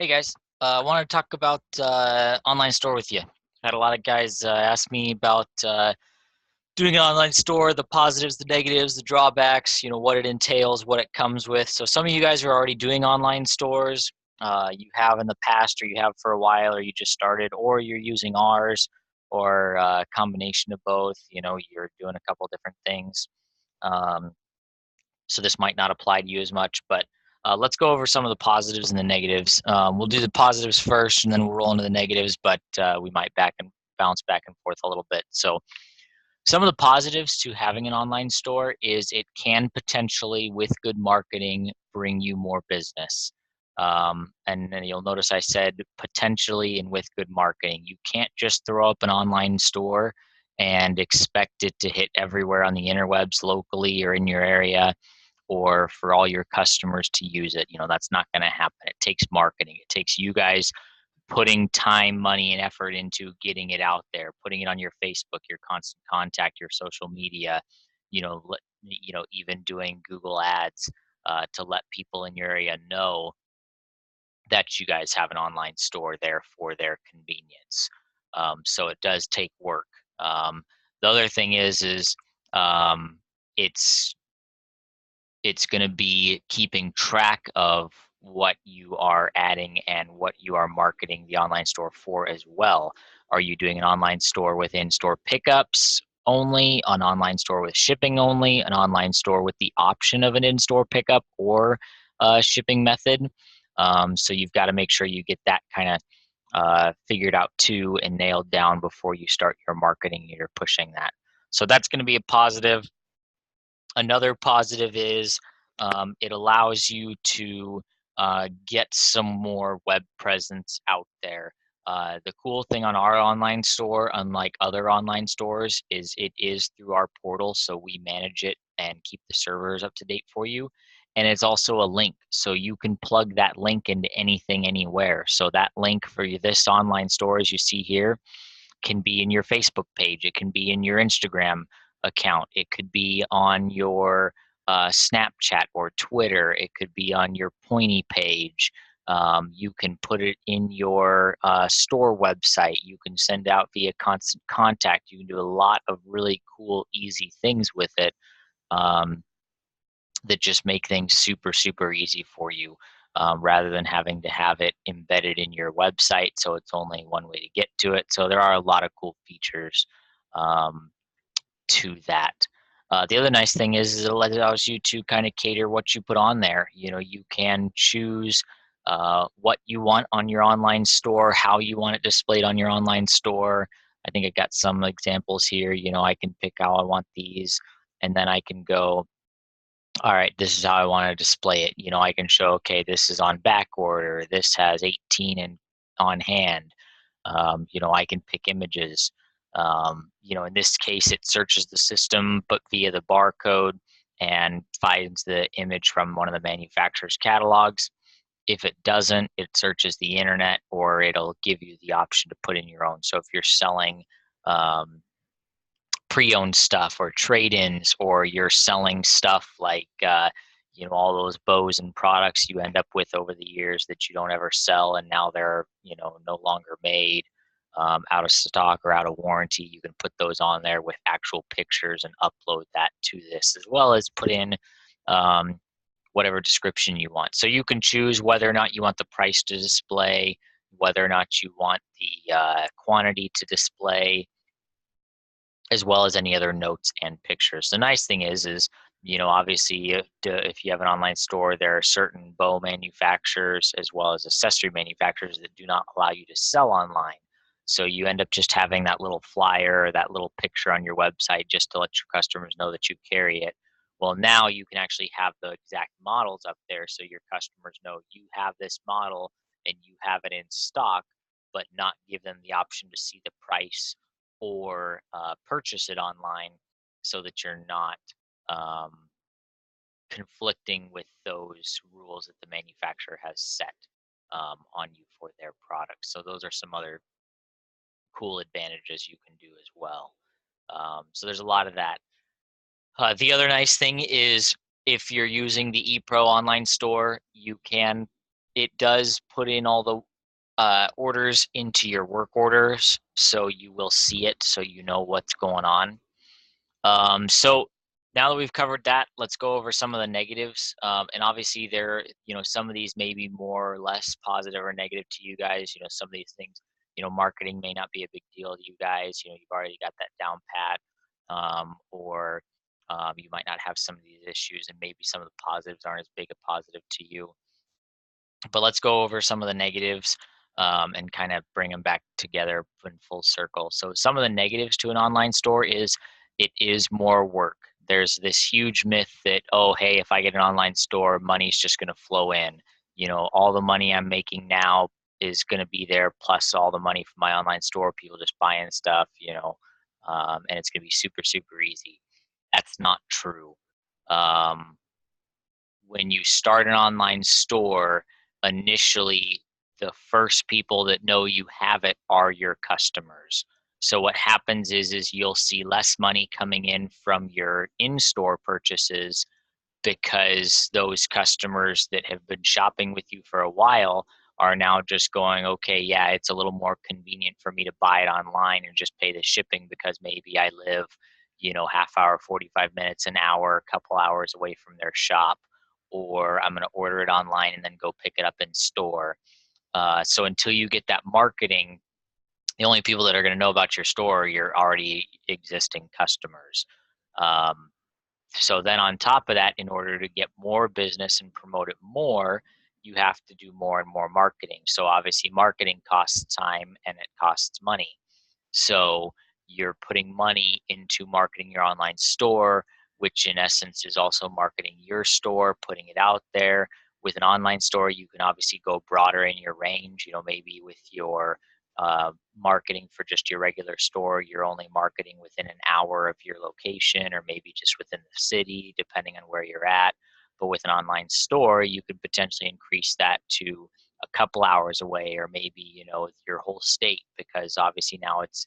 Hey guys, I want to talk about online store with you. Had a lot of guys ask me about doing an online store, the positives, the negatives, the drawbacks, what it entails, what it comes with. So some of you guys are already doing online stores. You have in the past, or you have for a while, or you just started, or you're using ours, or a combination of both. You're doing a couple different things. Um, so this might not apply to you as much, but let's go over some of the positives and the negatives. We'll do the positives first, and then we'll roll into the negatives, but we might bounce back and forth a little bit. So some of the positives to having an online store is it can potentially, with good marketing, bring you more business. And then you'll notice I said potentially and with good marketing. You can't just throw up an online store and expect it to hit everywhere on the interwebs locally or in your area, or for all your customers to use it. That's not going to happen. It takes marketing. It takes you guys putting time, money, and effort into getting it out there, putting it on your Facebook, your constant contact, your social media, even doing Google ads to let people in your area know that you guys have an online store there for their convenience. So it does take work. The other thing is um, it's it's going to be keeping track of what you are adding and what you are marketing the online store for as well. Are you doing an online store with in-store pickups only, an online store with shipping only, an online store with the option of an in-store pickup or shipping method? So you've got to make sure you get that kind of figured out too and nailed down before you start your marketing and you're pushing that. So that's going to be a positive. Another positive is it allows you to get some more web presence out there. The cool thing on our online store, unlike other online stores, is it is through our portal, so we manage it and keep the servers up to date for you. And it's also a link, so you can plug that link into anything, anywhere. So that link for this online store, as you see here, can be in your Facebook page. It can be in your Instagram account. It could be on your Snapchat or Twitter. It could be on your Pointy page. You can put it in your store website. You can send out via constant contact. You can do a lot of really cool, easy things with it um, that just make things super, super easy for you. Rather than having to have it embedded in your website, so it's only one way to get to it. So there are a lot of cool features um, to that. The other nice thing is it allows you to kind of cater what you put on there. You can choose what you want on your online store, how you want it displayed on your online store. I think I got some examples here. I can pick how I want these, and then I can go, all right, this is how I want to display it. I can show, okay, this is on back order. This has 18 on hand. I can pick images. In this case, it searches the system, but via the barcode, and finds the image from one of the manufacturer's catalogs. If it doesn't, it searches the internet, or it'll give you the option to put in your own. So if you're selling um, pre-owned stuff or trade-ins, or you're selling stuff like all those bows and products you end up with over the years that you don't ever sell, and now they're no longer made, out of stock or out of warranty. You can put those on there with actual pictures and upload that to this, as well as put in um, whatever description you want. So you can choose whether or not you want the price to display, whether or not you want the quantity to display, as well as any other notes and pictures. The nice thing is obviously if you have an online store, there are certain bow manufacturers as well as accessory manufacturers that do not allow you to sell online. So you end up just having that little flyer or that little picture on your website just to let your customers know that you carry it. Well, now you can actually have the exact models up there, so your customers know you have this model and you have it in stock, but not give them the option to see the price or purchase it online, so that you're not um, conflicting with those rules that the manufacturer has set on you for their products. So those are some other cool advantages you can do as well. So there's a lot of that. The other nice thing is if you're using the ePRO online store, you can It does put in all the orders into your work orders, so you will see it, so you know what's going on. So now that we've covered that, let's go over some of the negatives. And obviously, some of these may be more or less positive or negative to you guys. Some of these things, marketing may not be a big deal to you guys. You've already got that down pat, or you might not have some of these issues, and maybe some of the positives aren't as big a positive to you. But let's go over some of the negatives, and kind of bring them back together in full circle. So some of the negatives to an online store is it is more work. There's this huge myth that, oh, hey, if I get an online store, money's just going to flow in. All the money I'm making now is going to be there, plus all the money from my online store, people just buying stuff, and it's going to be super, super easy. That's not true. Um, when you start an online store, initially, the first people that know you have it are your customers. So what happens is you'll see less money coming in from your in-store purchases, because those customers that have been shopping with you for a while are now just going, okay, yeah, it's a little more convenient for me to buy it online and just pay the shipping, because maybe I live, half hour, 45 minutes, an hour, a couple hours away from their shop, or I'm going to order it online and then go pick it up in store. So until you get that marketing, the only people that are going to know about your store are your already existing customers. Um, so then on top of that, in order to get more business and promote it more, you have to do more and more marketing. So obviously marketing costs time and it costs money. So you're putting money into marketing your online store, which in essence is also marketing your store, putting it out there. With an online store, you can obviously go broader in your range. Maybe with your marketing for just your regular store, you're only marketing within an hour of your location, or maybe just within the city, depending on where you're at. But with an online store, you could potentially increase that to a couple hours away, or maybe your whole state, because obviously now it's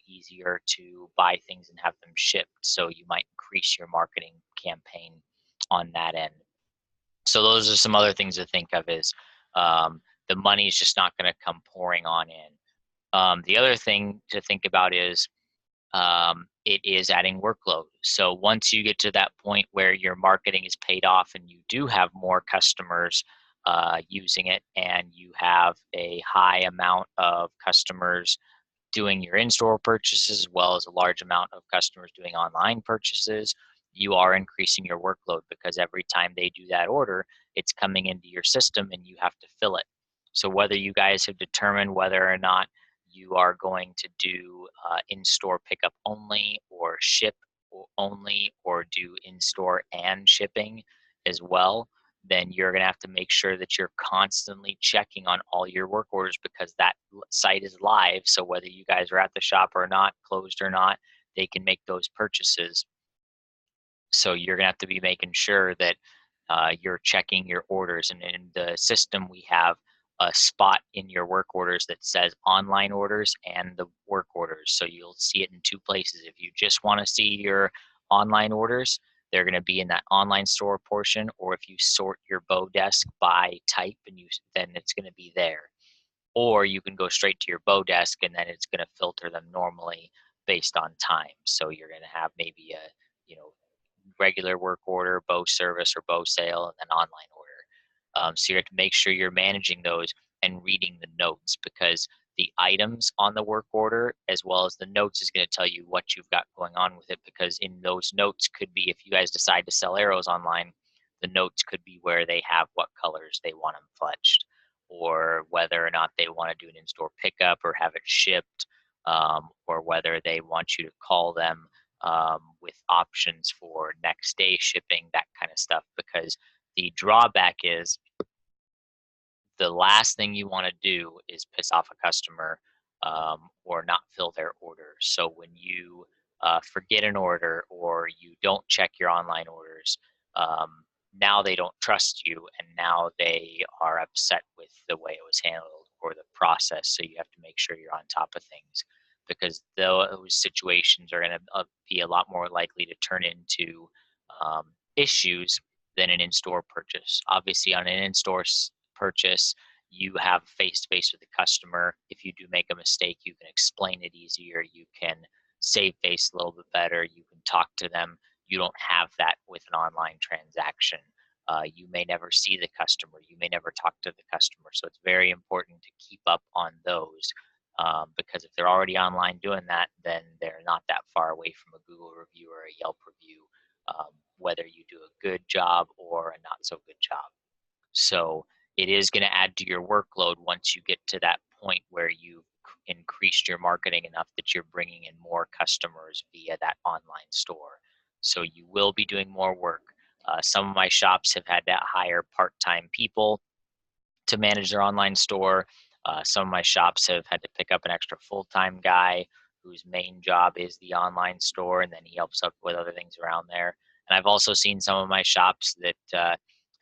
easier to buy things and have them shipped, so you might increase your marketing campaign on that end. So those are some other things to think of, is the money is just not going to come pouring on in. The other thing to think about is it is adding workload. So once you get to that point where your marketing is paid off and you do have more customers using it, and you have a high amount of customers doing your in-store purchases, as well as a large amount of customers doing online purchases, you are increasing your workload, because every time they do that order, it's coming into your system and you have to fill it. So whether you guys have determined whether or not you are going to do in-store pickup only, or ship only, or do in-store and shipping as well, then you're going to have to make sure that you're constantly checking on all your work orders, because that site is live. So whether you guys are at the shop or not, closed or not, they can make those purchases. So you're going to have to be making sure that you're checking your orders. And in the system, we have a spot in your work orders that says online orders and the work orders. So you'll see it in two places. If you just want to see your online orders, they're going to be in that online store portion. Or if you sort your Bow desk by type, then it's going to be there. Or you can go straight to your Bow desk, and then it's going to filter them normally based on time. So you're going to have maybe a regular work order, Bow service, or Bow sale, and then online order. So you have to make sure you're managing those and reading the notes, because the items on the work order as well as the notes is going to tell you what you've got going on with it. Because in those notes could be, if you guys decide to sell arrows online, the notes could be where they have what colors they want them fletched, or whether or not they want to do an in-store pickup or have it shipped, or whether they want you to call them with options for next day shipping, that kind of stuff. Because the drawback is, the last thing you want to do is piss off a customer, or not fill their order. So when you forget an order, or you don't check your online orders, now they don't trust you, and now they are upset with the way it was handled or the process. So you have to make sure you're on top of things, because those situations are going to be a lot more likely to turn into issues than an in-store purchase. Obviously, on an in-store purchase, you have face-to-face with the customer. If you do make a mistake, you can explain it easier. You can save face a little bit better. You can talk to them. You don't have that with an online transaction. You may never see the customer. You may never talk to the customer. So it's very important to keep up on those, because if they're already online doing that, then they're not that far away from a Google review or a Yelp review, whether you do a good job or a not so good job. So it is going to add to your workload once you get to that point where you've increased your marketing enough that you're bringing in more customers via that online store. So you will be doing more work. Some of my shops have had to hire part-time people to manage their online store. Some of my shops have had to pick up an extra full-time guy whose main job is the online store, and then he helps up with other things around there. And I've also seen some of my shops that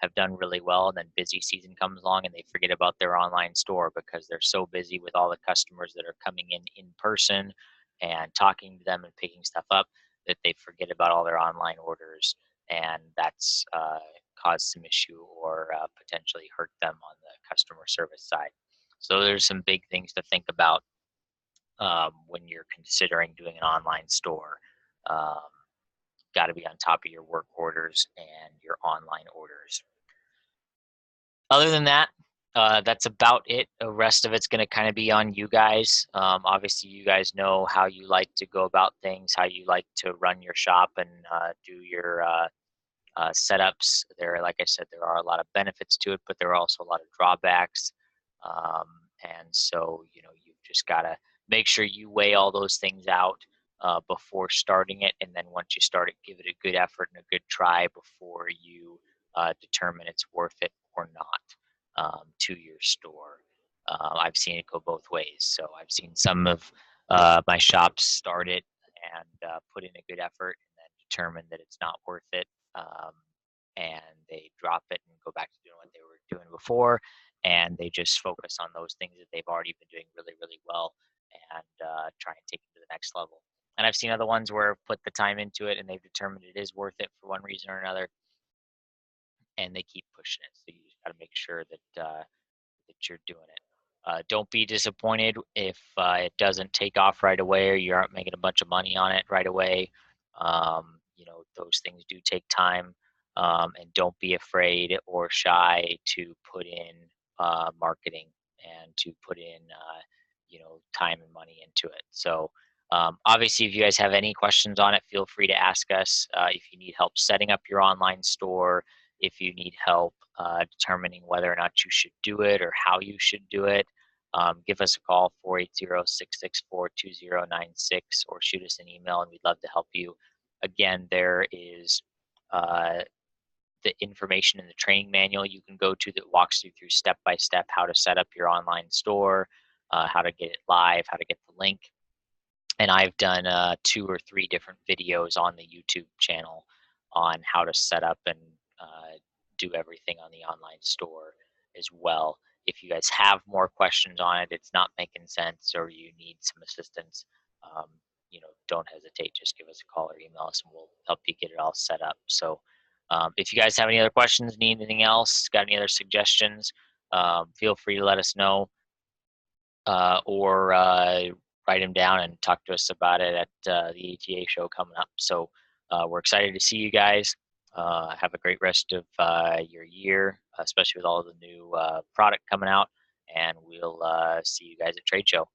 have done really well, and then busy season comes along and they forget about their online store because they're so busy with all the customers that are coming in person and talking to them and picking stuff up that they forget about all their online orders, and that's cause some issue or potentially hurt them on the customer service side. So there's some big things to think about when you're considering doing an online store. Um, Got to be on top of your work orders and your online orders. Other than that, that's about it. The rest of it's going to kind of be on you guys. Obviously, you guys know how you like to go about things, how you like to run your shop and do your setups. There, like I said, there are a lot of benefits to it, but there are also a lot of drawbacks. Um, and so, you've just got to make sure you weigh all those things out before starting it. And then once you start it, give it a good effort and a good try before you determine it's worth it or not to your store. I've seen it go both ways. So I've seen some of my shops start it and put in a good effort and then determine that it's not worth it, and they drop it and go back to doing what they were doing before, and they just focus on those things that they've already been doing really, really well, and try and take it to the next level. And I've seen other ones where I've put the time into it and they've determined it is worth it for one reason or another, and they keep pushing it. So you just got to make sure that you're doing it. Don't be disappointed if it doesn't take off right away or you aren't making a bunch of money on it right away. Those things do take time, and don't be afraid or shy to put in marketing and to put in, time and money into it. So obviously, if you guys have any questions on it, feel free to ask us. If you need help setting up your online store, if you need help determining whether or not you should do it or how you should do it, give us a call, 480-664-2096, or shoot us an email and we'd love to help you. Again, there is the information in the training manual you can go to that walks you through step by step how to set up your online store, how to get it live, how to get the link. And I've done 2 or 3 different videos on the YouTube channel on how to set up and do everything on the online store as well. If you guys have more questions on it, it's not making sense, or you need some assistance, don't hesitate. Just give us a call or email us and we'll help you get it all set up. So if you guys have any other questions, need anything else, got any other suggestions, feel free to let us know, or write them down and talk to us about it at the ATA show coming up. So we're excited to see you guys. Have a great rest of your year, especially with all the new product coming out. And we'll see you guys at trade show.